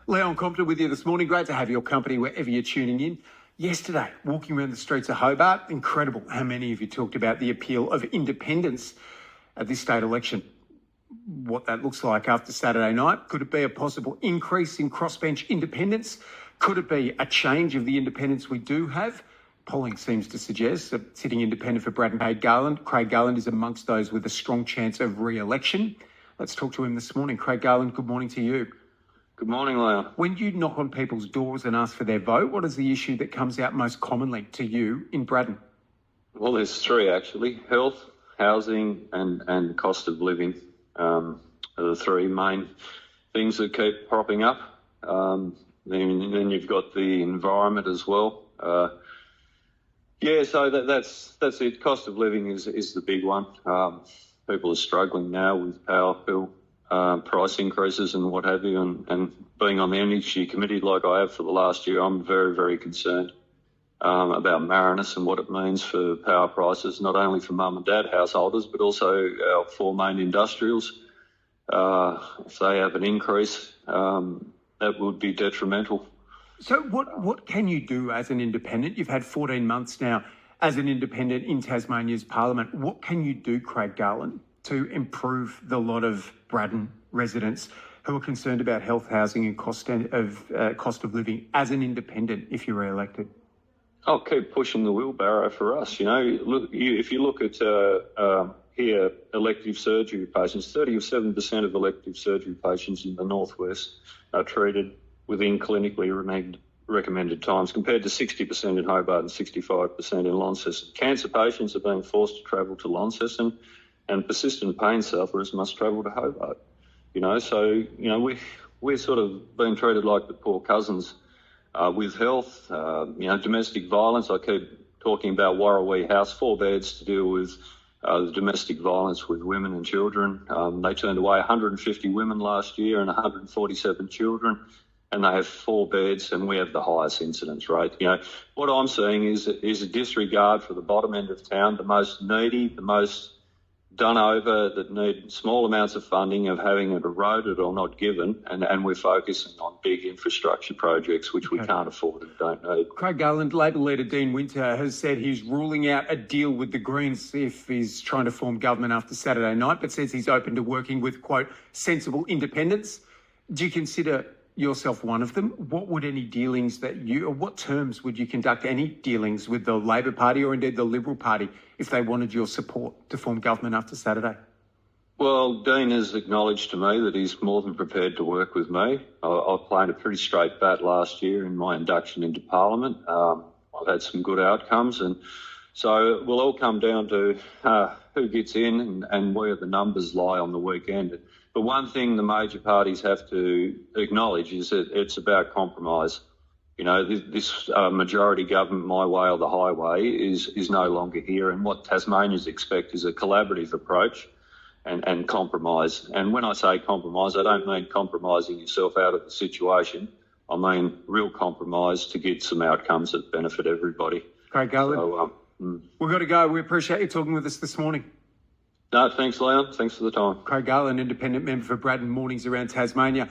Leon Compton with you this morning. Great to have your company wherever you're tuning in. Yesterday, walking around the streets of Hobart, incredible how many of you talked about the appeal of independence at this state election. What that looks like after Saturday night. Could it be a possible increase in crossbench independence? Could it be a change of the independence we do have? Polling seems to suggest that sitting independent for Brad and Craig Garland is amongst those with a strong chance of re-election. Let's talk to him this morning. Craig Garland, good morning to you. Good morning, Leon. When you knock on people's doors and ask for their vote, what is the issue that comes out most commonly to you in Braddon? Well, there's three actually: health, housing, and cost of living. Are the three main things that keep propping up. Then you've got the environment as well. So that's it. Cost of living is the big one. People are struggling now with power bill price increases and what have you, and being on the energy committee like I have for the last year, I'm very, very concerned about Marinus and what it means for power prices, not only for mum and dad householders, but also our four main industrials. If they have an increase, that would be detrimental. So what can you do as an independent? You've had 14 months now as an independent in Tasmania's parliament. What can you do, Craig Garland, to improve the lot of Braddon residents who are concerned about health, housing and cost of living as an independent if you're re-elected? I'll keep pushing the wheelbarrow for us. If you look at here, elective surgery patients, 37% of elective surgery patients in the northwest are treated within clinically recommended times, compared to 60% in Hobart and 65% in Launceston. Cancer patients are being forced to travel to Launceston, and persistent pain sufferers must travel to Hobart. We're sort of being treated like the poor cousins with health, domestic violence. I keep talking about Warrawee House, 4 beds to deal with the domestic violence with women and children. They turned away 150 women last year and 147 children, and they have 4 beds, and we have the highest incidence rate. What I'm seeing is a disregard for the bottom end of town, the most needy, the most done over, that need small amounts of funding, of having it eroded or not given, and we're focusing on big infrastructure projects which we can't afford and don't need. Craig Garland, Labor leader Dean Winter has said he's ruling out a deal with the Greens if he's trying to form government after Saturday night, but says he's open to working with, quote, sensible independents. Do you consider yourself one of them? What would any dealings or what terms would you conduct any dealings with the Labor Party or indeed the Liberal Party if they wanted your support to form government after Saturday? Well, Dean has acknowledged to me that he's more than prepared to work with me. I played a pretty straight bat last year in my induction into Parliament. I've had some good outcomes, and so it will all come down to who gets in and where the numbers lie on the weekend. But one thing the major parties have to acknowledge is that it's about compromise. This majority government, my way or the highway, is no longer here. And what Tasmanians expect is a collaborative approach and compromise. And when I say compromise, I don't mean compromising yourself out of the situation. I mean real compromise to get some outcomes that benefit everybody. Craig Garland, we've got to go. We appreciate you talking with us this morning. No, thanks, Leon. Thanks for the time. Craig Garland, independent member for Braddon Mornings around Tasmania.